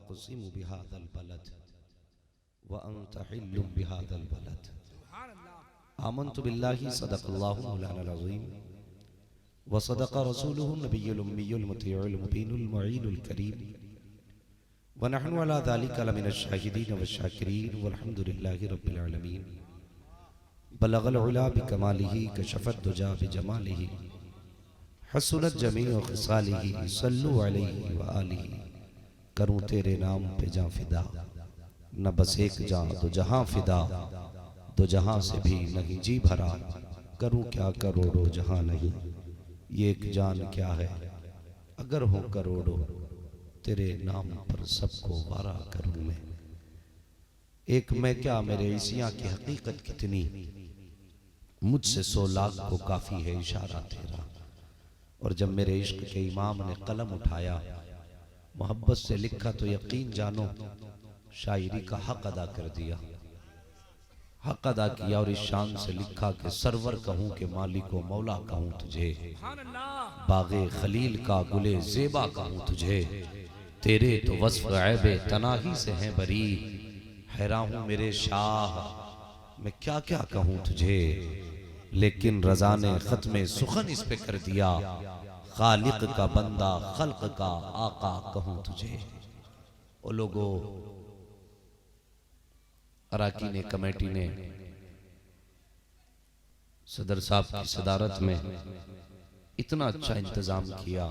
उक़सिमु बिहाज़ल बलद व अंत हिल्लुम बिहाज़ल बलद। आमन्तु बिल्लाहि सदक़ल्लाहु मौलाना अज़ीम व सदक़ रसूलुहु नबियुल उम्मियुल मुतीउल मुबीनुल मुईनुल करीम व नहनु अला ज़ालिका लमिनश शाहिदीन व शाकिरीन वल्हम्दुलिल्लाहि रब्बिल आलमीन। बलगल उला बिकमालिही कशफत दुजा बिजमालिही हसनत जमीउ खिसालिही सल्लु अलैहि व आलिही। करूं तेरे नाम पे जां फिदा, न बस एक जां दो जहां फिदा, दो जहां से भी नहीं जी भरा, करूं क्या करोड़ों जहां नहीं। ये एक जान क्या है अगर हो करोड़ों, तेरे नाम पर सबको वारा करूं मैं। एक मैं क्या मेरे इसिया की हकीकत कितनी, मुझसे 100 लाख को काफी है इशारा तेरा। और जब मेरे इश्क के इमाम ने कलम उठाया, मोहब्बत से लिखा तो यकीन जानो शायरी का हक अदा कर दिया, हक अदा किया। और इस शान से लिखा कि सरवर कहूँ कि मालिको मौला कहूँ तुझे, बागे खलील का गुले ज़ेबा कहूँ तुझे, तेरे तो वस्फ़ ऐबे तनाही से हैं बरी। हैरान हूँ मेरे शाह मैं क्या क्या कहूँ तुझे, लेकिन रज़ा ने ख़त्मे सुखन इस पे कर दिया, खालिक का बंदा खल्क का आका कहूँ तुझे। ओ लोगों, अराकीन कमेटी ने सदर साहब की सदारत में इतना अच्छा इंतजाम किया।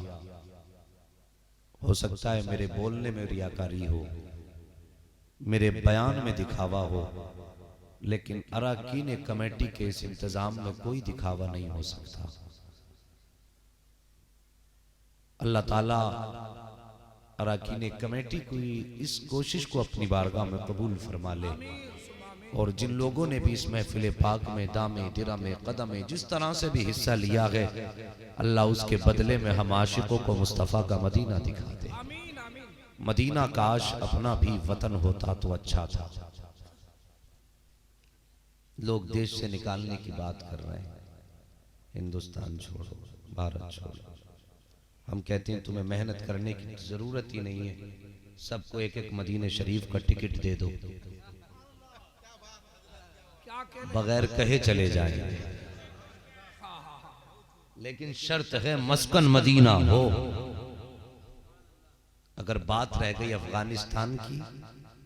हो सकता है मेरे बोलने में रियाकारी हो, मेरे बयान में दिखावा हो, लेकिन अराकीन कमेटी के इस इंतजाम में कोई दिखावा नहीं हो सकता। अल्लाह ताला अराकीन कमेटी की इस कोशिश को अपनी बारगाह में कबूल फरमा ले। और जिन लोगों ने भी इस महफिल पाक में दामे दिरामे कदमे जिस तरह से भी हिस्सा लिया है, अल्लाह उसके बदले में हम आशिकों को मुस्तफ़ा का मदीना दिखा दे। मदीना काश अपना भी वतन होता तो अच्छा था। लोग देश से निकालने की बात कर रहे हैं, हिंदुस्तान छोड़ो, भारत छोड़ो। हम कहते हैं तुम्हें मेहनत करने की जरूरत ही नहीं है, सबको एक एक मदीने शरीफ का टिकट दे दो, बगैर कहे चले जाएंगे। लेकिन शर्त है मस्कन मदीना हो। अगर बात रह गई अफगानिस्तान की,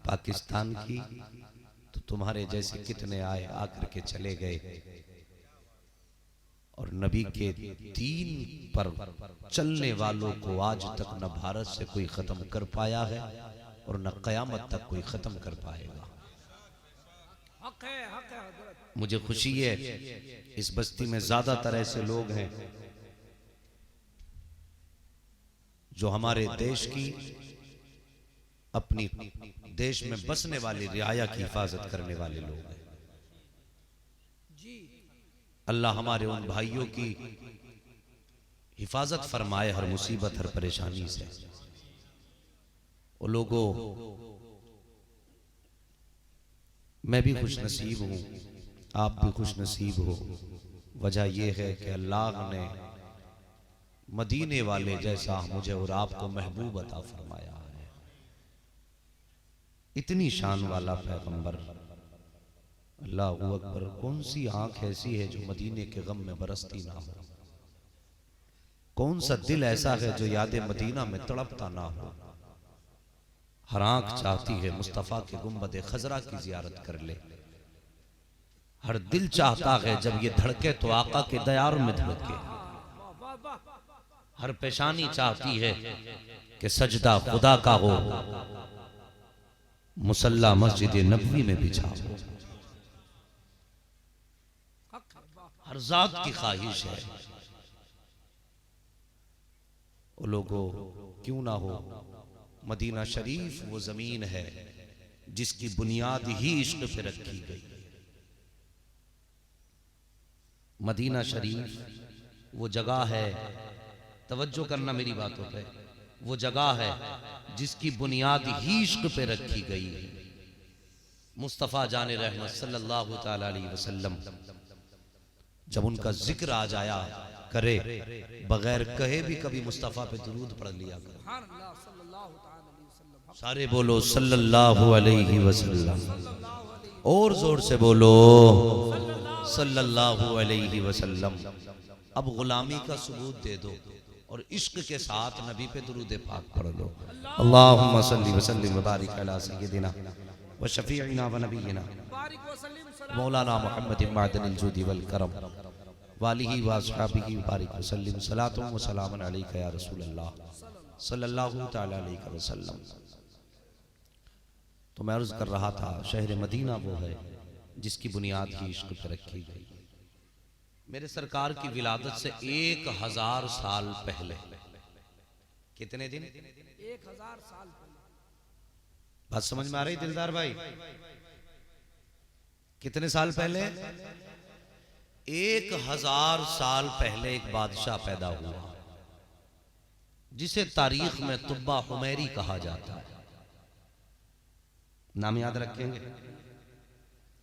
पाकिस्तान की, तो तुम्हारे जैसे कितने आए आकर के चले गए। और नबी के दीन पर चलने वालों को आज तक न भारत से कोई खत्म कर पाया है और न कयामत तक कोई खत्म कर पाएगा। मुझे खुशी है इस बस्ती में ज्यादातर ऐसे लोग हैं जो हमारे देश की, अपनी देश में बसने वाली रियाया की हिफाजत करने वाले लोग हैं। अल्लाह हमारे उन भाइयों की हिफाजत फरमाए हर मुसीबत हर परेशानी से। वो लोगों, मैं भी खुश नसीब हूं, आप भी खुश नसीब हो। वजह यह है कि अल्लाह ने मदीने वाले जैसा मुझे और आपको महबूब अता फरमाया है। इतनी शान वाला पैगंबर, अल्लाहू अकबर। कौन सी आंख ऐसी है जो मदीने के गम में बरसती ना हो? कौन सा दिल ऐसा है जो याद मदीना में तड़पता ना हो? हर आंख चाहती है मुस्तफा के गुंबद खजरा की जियारत कर ले। हर दिल चाहता है जब ये धड़के तो आका के दयार में धड़के। हर पेशानी चाहती है कि सजदा खुदा का हो, मुसल्ला मस्जिद नबवी में बिछा हो। हर जात की ख्वाहिश है। वो लोगों, क्यों ना हो, मदीना शरीफ वो जमीन है जिसकी बुनियाद ही इश्क पे रखी गई। मदीना शरीफ वो जगह है, तवज्जो करना मेरी बातों पे, वो जगह है जिसकी बुनियाद ही इश्क पे रखी गई। मुस्तफ़ा जाने रहमत सल्लल्लाहु ताला अलैहि वसल्लम जब उनका जिक्र आ जाया करे, बगैर कहे भी कभी मुस्तफ़ा पे दुरूद पढ़ लिया करो। सारे बोलो सल्लल्लाहु अलैहि वसल्लम। और जोर से बोलो सल्लल्लाहु अलैहि वसल्लम। अब गुलामी का सबूत दे दो और इश्क के साथ नबी पे दुरूद पाक पढ़ लो। अल्लाहुम्मा सल्ली व सल्लिम व बारिक अला सय्यिदिना व शफीइना व नबीना मौलाना मुहम्मद मादनिल जुदी वल करम वालिही व अस्हाबिही बारिक व सल्लिम सलातु व सलामुन अलैका या रसूल अल्लाह सल्लल्लाहु तआला अलैहि वसल्लम। तो मैं अर्ज कर रहा था, शहर मदीना वो है जिसकी बुनियाद ही इश्क पर रखी गई। मेरे सरकार की विलादत से 1000 साल पहले, कितने दिन? 1000 साल पहले। बात समझ में आ रही दिलदार भाई? कितने साल पहले? 1000 साल पहले एक बादशाह पैदा हुआ जिसे तारीख में तुब्बा हुमैरी कहा जाता है। नाम याद रखेंगे?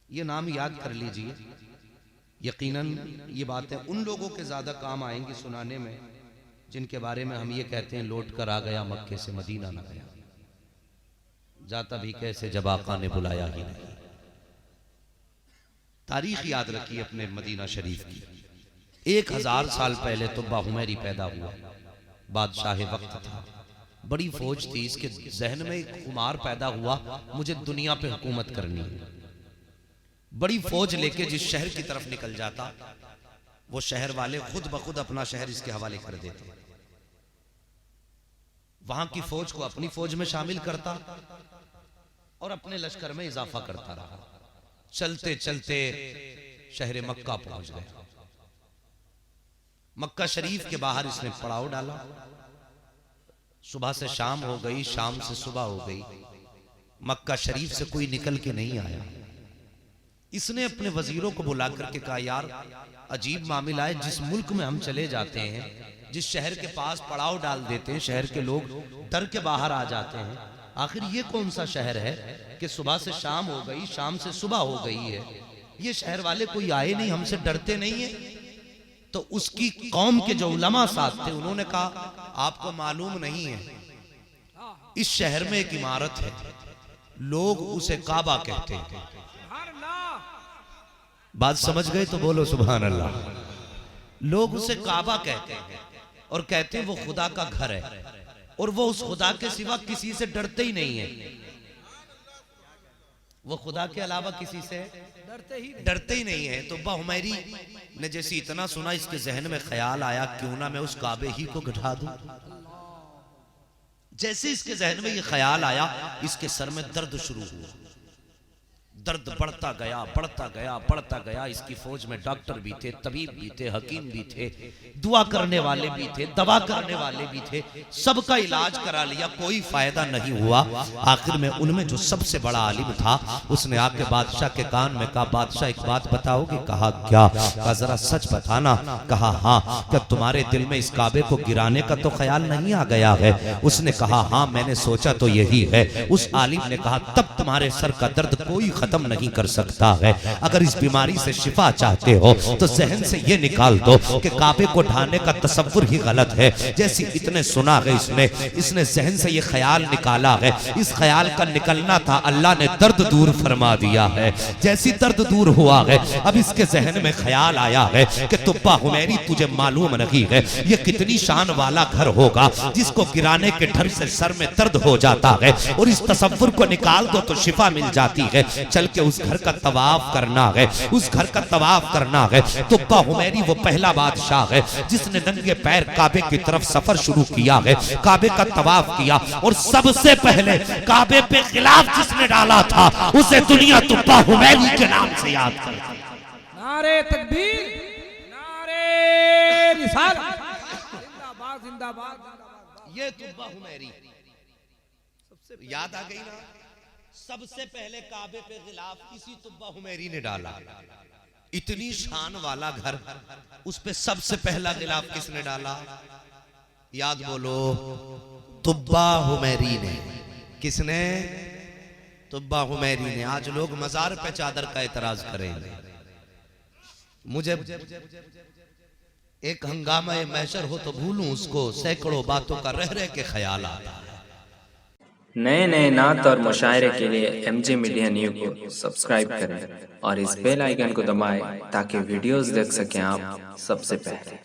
ये नाम याद कर लीजिए। यकीनन ये बातें उन लोगों के ज्यादा काम आएंगी सुनाने में जिनके बारे में हम ये कहते हैं लौट कर आ गया मक्के से मदीना न गया, जाता भी कैसे जब आका ने बुलाया ही नहीं। तारीख याद रखिए अपने मदीना शरीफ की। 1000 साल पहले तुब्बा हुमैरी पैदा हुआ, बादशाह वक्त था, बड़ी फौज थी। इसके जहन में एक खुमार पैदा हुआ, मुझे दुनिया पे हुकूमत करनी है। बड़ी फौज लेके जिस शहर की तरफ निकल जाता, वो शहर वाले खुद ब खुद अपना शहर इसके हवाले कर देते। वहां की फौज को अपनी फौज में शामिल करता और अपने लश्कर में इजाफा करता रहा। चलते चलते शहर मक्का पहुंच गया। मक्का शरीफ के बाहर इसने पड़ाव डाला। सुबह से शाम हो गई, शाम से सुबह हो गई, मक्का शरीफ से कोई निकल के नहीं आया। इसने अपने वजीरों को बुला करके कहा, यार अजीब मामला है, जिस मुल्क में हम चले जाते हैं, जिस शहर के पास पड़ाव डाल देते हैं, शहर के लोग डर के बाहर आ जाते हैं। आखिर ये कौन सा शहर है कि सुबह से शाम हो गई, शाम से सुबह हो गई है, ये शहर वाले कोई आए नहीं, हमसे डरते नहीं है। तो उसकी कौम के जो उलमा साथ थे उन्होंने कहा, आपको मालूम नहीं है, इस शहर में एक इमारत है, लोग उसे काबा कहते हैं। बात समझ गए तो बोलो सुभान अल्लाह। लोग उसे काबा कहते हैं और कहते हैं वो खुदा का घर है, और वो उस खुदा के सिवा किसी से डरते ही नहीं है। वो खुदा के अलावा किसी से डरते ही नहीं है। तो तुब्बा हुमैरी ने जैसे इतना सुना, इसके जहन में ख्याल आया, क्यों ना मैं उस काबे ही को गिरा दूं। जैसे इसके जहन में ये ख्याल आया, इसके सर में दर्द शुरू हुआ। दर्द बढ़ता गया, बढ़ता गया, बढ़ता गया। इसकी फौज में डॉक्टर भी थे, तबीब भी थे, हकीम भी थे, दुआ करने वाले भी थे, दवा करने वाले भी थे। सबका इलाज करा लिया, कोई फायदा नहीं हुआ। आखिर में उनमें जो सबसे बड़ा आलिम था, उसने आके बादशाह के कान में कहा, बादशाह एक बात बताओगे? कहा क्या? कहा जरा सच बताना। कहा हाँ। क्या तुम्हारे दिल में इस काबे को गिराने का तो ख्याल नहीं आ गया है? उसने कहा हाँ, मैंने सोचा तो यही है। उस आलिम ने कहा, तब तुम्हारे सर का दर्द कोई खत्म नहीं कर सकता है। अगर इस बीमारी से शिफा चाहते हो तो जहन से ये निकाल दो कि काबे को ढाने का तसव्वुर ही गलत है। जैसे इतने सुना है इसने जहन से ये ख्याल निकाला है। इस ख्याल का निकलना था, अल्लाह ने दर्द दूर फरमा दिया है। जैसी दर्द दूर हुआ है, अब इसके जहन में ख्याल आया है कि तुब्बा हुमैरी, तुझे मालूम नहीं है ये कितनी शान वाला घर होगा जिसको गिराने के डर से सर में दर्द हो जाता है, और इस तसव्वुर को निकाल दो तो शिफा मिल जाती है। चल के उस घर का तवाफ करना है, उस घर का तवाफ करना है। तुब्बा हुमैरी वो पहला बादशाह है जिसने नंगे पैर काबे की तरफ सफर शुरू किया है, काबे का तवाफ किया, और सबसे पहले काबे पे खिलाफ जिसने डाला था उसे दुनिया तुब्बा हुमैरी के नाम से याद करती है। नारे तकबीर, नारे रिसालत, जिंदाबाद जिंदाबाद। ये तुब्बा हुमैरी याद आ गई ना? सबसे पहले काबे पे खिलाफ इसी तुब्बा हुमैरी ने डाला। इतनी शान वाला घर, उस पे सबसे पहला खिलाफ किसने डाला? याद बोलो, तुब्बा हुमैरी ने। किसने? तुब्बा हुमैरी ने। आज लोग मजार पे चादर का एतराज करेंगे। मुझे एक हंगामा महशर हो तो भूलूं उसको, सैकड़ों बातों का रह रह के ख्याल आता है। नए नए नात और मुशायरे के लिए MJ मीडिया न्यू को सब्सक्राइब करें और इस बेल आइकन को दबाएं ताकि वीडियोस देख सकें आप सबसे पहले।